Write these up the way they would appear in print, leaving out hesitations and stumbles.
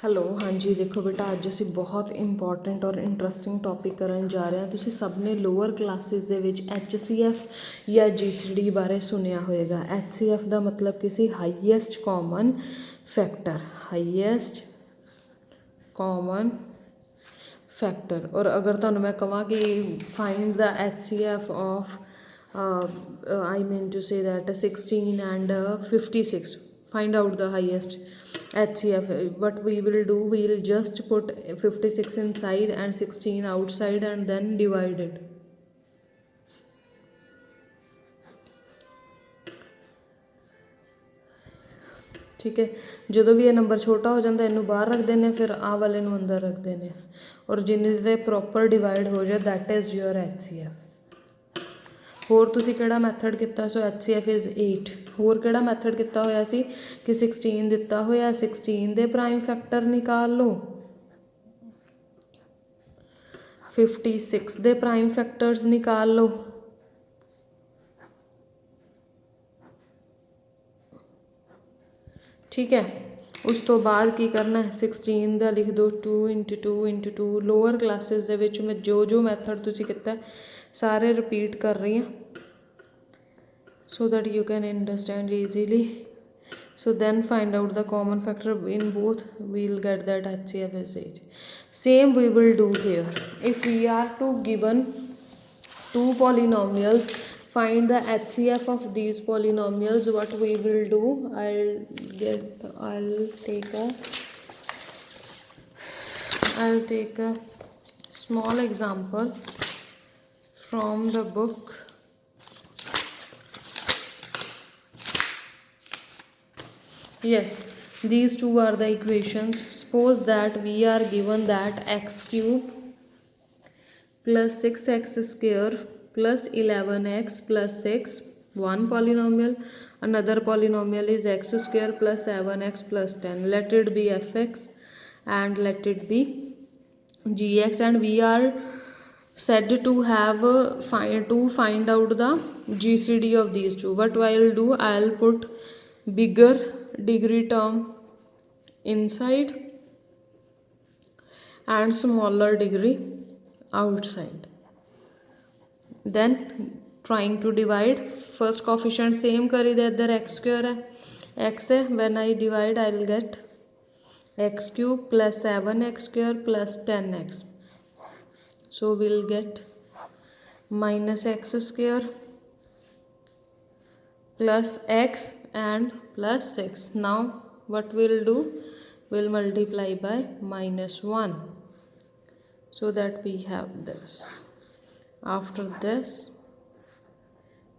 Hello, ਹਾਂਜੀ ਦੇਖੋ ਬੇਟਾ, ਅੱਜ ਅਸੀਂ ਬਹੁਤ ਇੰਪੋਰਟੈਂਟ ਔਰ ਇੰਟਰਸਟਿੰਗ ਟੌਪਿਕ ਕਰਨ ਜਾ ਰਹੇ ਹਾਂ। ਤੁਸੀਂ ਸਭ ਨੇ ਲੋਅਰ ਕਲਾਸਿਸ ਦੇ ਵਿੱਚ HCF ਜਾਂ GCD ਬਾਰੇ ਸੁਣਿਆ ਹੋਏਗਾ। HCF ਦਾ ਮਤਲਬ ਕਿਸੇ highest common factor, highest common factor. ਔਰ ਅਗਰ ਤੁਹਾਨੂੰ ਮੈਂ ਕਹਾਂ ਕਿ find the HCF of I mean to say that 16 and 56, find out the highest HCF. What we will do, we will just put 56 inside and 16 outside and then divide it. ठीक है, ਜਦੋਂ ਵੀ ਇਹ ਨੰਬਰ ਛੋਟਾ ਹੋ ਜਾਂਦਾ ਇਹਨੂੰ ਬਾਹਰ ਰੱਖ ਦਿੰਦੇ, ਫਿਰ ਆਹ ਵਾਲੇ ਨੂੰ ਅੰਦਰ ਰੱਖ ਦਿੰਦੇ, ਔਰ ਜਿੰਨੇ ਦੇ ਪ੍ਰੋਪਰ ਡਿਵਾਈਡ ਹੋ ਜਾਏ ਦੈਟ ਇਜ਼ ਯੂਅਰ HCF। ਹੋਰ ਤੁਸੀਂ ਕਿਹੜਾ ਮੈਥਡ ਕੀਤਾ? ਸੋ HCF ਇਜ਼ 8। ਹੋਰ ਕਿਹੜਾ ਮੈਥਡ ਕੀਤਾ ਹੋਇਆ ਸੀ ਕਿ 16 ਦਿੱਤਾ ਹੋਇਆ, 16 ਦੇ ਪ੍ਰਾਈਮ ਫੈਕਟਰ ਨਿਕਾਲ ਲਓ, 56 ਦੇ ਪ੍ਰਾਈਮ ਫੈਕਟਰਸ ਨਿਕਾਲ ਲਓ, ठीक है। उस तो बाद की करना है, 16 का लिख दो 2 × 2 × 2। लोअर क्लासिस दे विच मैं जो मैथड तुसी कीता सारे रिपीट कर रही हूँ so that you can understand easily. So then find out the common factor in both, we'll get that HCF is 8. Same we will do here. If we are to given two polynomials, find the HCF of these polynomials. What we will do, I'll take a small example from the book. Yes, these two are the equations. Suppose that we are given that x cube plus 6x square plus 11x plus 6, one polynomial. Another polynomial is x square plus 7x plus 10. Let it be fx and let it be gx, and we are said to have find out the GCD of these two. What I'll do, I'll put bigger degree term inside and smaller degree outside. Then trying to divide, first coefficient same करी दे, इधर x square है, x है, when I divide I will get x cube plus 7x square plus 10x, so we'll get minus x square plus x and plus 6. Now what we'll do, we'll multiply by minus 1 so that we have this. After this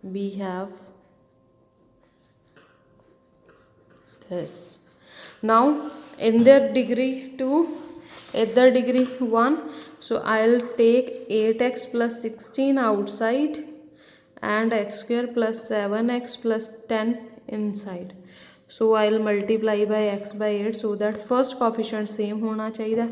we have this. Now in their degree 2, either degree 1, so I'll take 8x plus 16 outside and x square plus 7x plus 10 inside. So I'll multiply by x by 8 so that first coefficient same होना चाहिए.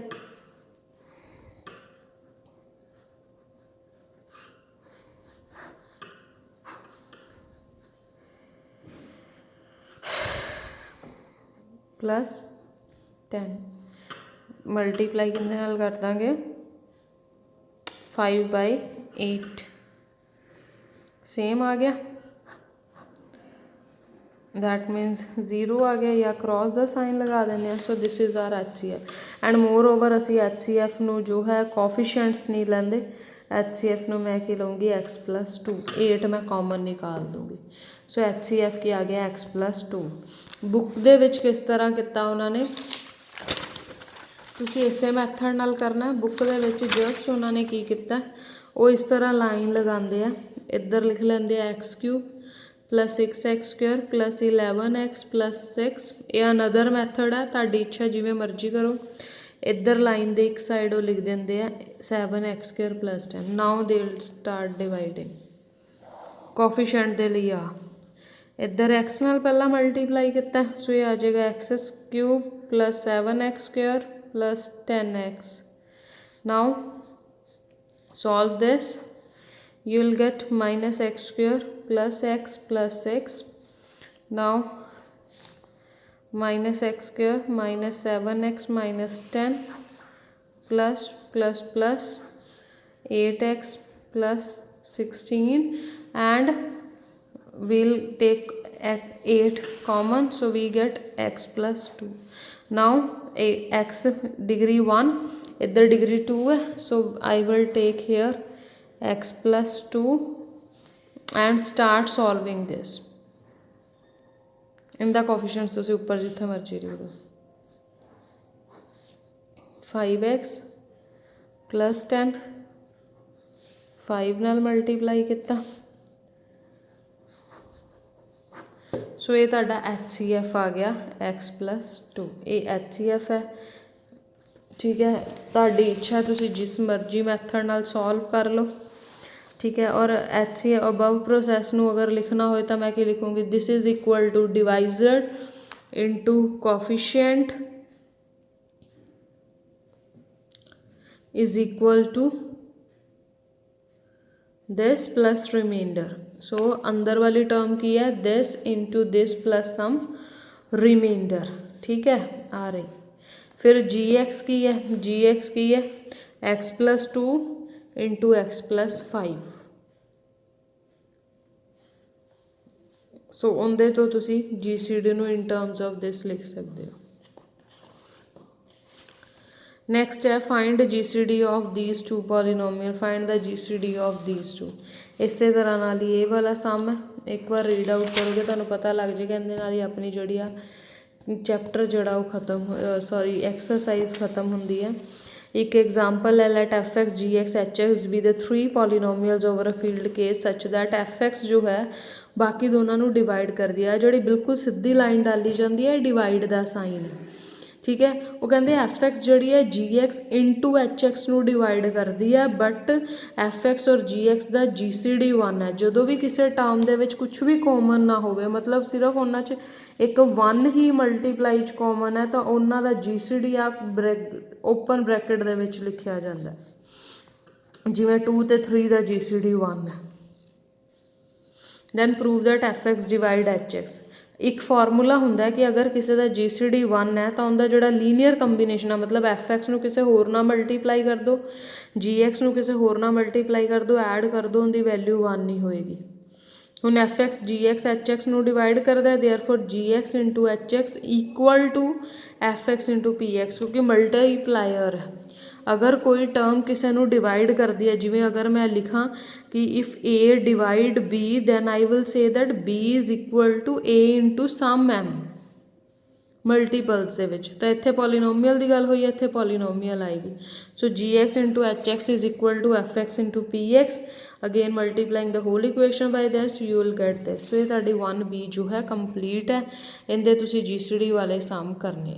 Plus 10 multiply कितने नाल कर देंगे, 5/8 same आ गया, that मीनस 0 आ गया, या cross का साइन लगा देने. So this is our HCF. And moreover असी HCF नू जो है कॉफिशेंट्स नहीं लेंदे, HCF नू मैं की लूँगी x plus 2, 8 मैं कॉमन निकाल दूँगी. सो HCF की आ गया x plus 2. बुक दे विच किस तरह किता उन्होंने, तुसी इसे मैथड नाल करना. बुक दे विच जस्ट उन्होंने की किता, वो इस तरह लाइन लगाते हैं, इधर लिख लेंगे x cube plus 6x square plus 11x plus 6. ये अनदर मैथड है, ताड़ी इच्छा जिमें मर्जी करो. इधर लाइन दे एक साइड वो लिख देंगे 7x square plus 10. Now they will start dividing coefficient दे लिए आ, इधर x नाल पहला मल्टीप्लाई किया, सो ये आ जाएगा x cube plus 7x square plus 10x. Now solve this, you will get minus x square plus x plus 6. Now minus x square minus 7x minus 10 plus plus plus 8x plus 16 and we'll take 8 common, so we get x plus 2. now x degree 1 इधर degree 2 है, so I will take here x plus 2 and start solving this. इनका coefficients तुसीं उपर जिथे मर्जी लिख दो. 5x plus 10 5 नाल मल्टीप्लाई किया, सो ये तुहाडा HCF आ गया x प्लस 2. ये HCF है. ठीक है, तुहाडी इच्छा तुसीं जिस मर्जी मैथड नाल सॉल्व कर लो. ठीक है, और HCF अबव प्रोसैस नूं अगर लिखना हो तो मैं क्या लिखूँगी, this is equal to divisor into coefficient is equal to this plus remainder. So अंदर वाली टर्म की है, this into this plus some remainder. ठीक है, आ रही. फिर gx की है, gx की है x plus 2 into x plus 5. सो उनदे तो तुसी GCD नूं इन टर्म्स ऑफ दिस लिख सकते हो. नेक्स्ट है find GCD of these two polynomial. Find the GCD of these two. इस तरह नाल ही ये वाला सम है, एक बार रीड आउट करोगे तुहानूं पता लग जाएगा. इहदे नाल ही अपनी जिहड़ी आ चैप्टर जिहड़ा वो खत्म, सॉरी एक्सरसाइज खत्म होंदी है. एक एग्जाम्पल है, let f x g x h x be the 3 polynomials over a field K such that f x जो है बाकी दोनों नूं डिवाइड कर दिया. जिहड़ी बिल्कुल सीधी लाइन डाली जाती है डिवाइड का साइन है. ठीक है, वो कहते एफ एक्स जी है जी एक्स इंटू एच एक्स नूं डिवाइड करती है, बट एफ एक्स और जी एक्स का GCD 1 है. जो भी किसी टर्म दे विच कुछ भी कॉमन ना हो, मतलब सिर्फ उन्होंने एक 1 ही मल्टीप्लाई च कॉमन है, तो उन्हों का GCD आ ओपन ब्रैकेट दे विच लिखिया जाता है. जिवें 2 ते 3 का GCD 1 है. Then prove that f x divide h x. एक फॉर्मूला होंदा कि अगर किसी का GCD 1 है तो उनका जो लीनियर कंबीनेशन है, मतलब एफ एक्स नूं किसी होर नाल मल्टीप्लाई कर दो, GX नूं किसी होर नाल मल्टीप्लाई कर दो, ऐड कर दो, उनकी वैल्यू 1 नहीं होएगी. हुण f x GX h x नूं डिवाइड करता है, therefore GX into H x equal to F x into PX, क्योंकि मल्टीप्लायर है. अगर कोई टर्म किसी नूं डिवाइड कर दी है, जिवें अगर मैं लिखा कि if A divide B then I will say that B is equal to A into some M multiples दे विच, तो इत्थे पॉलीनोमियल की गल हुई है, इत्थे पॉलीनोमियल आएगी. So GX into H X is equal to F x into PX. Again multiplying the whole equation by this you will get this. So ये तुहाडी 1B जो है कंप्लीट है. इहदे तुसीं GCD वाले सम करने.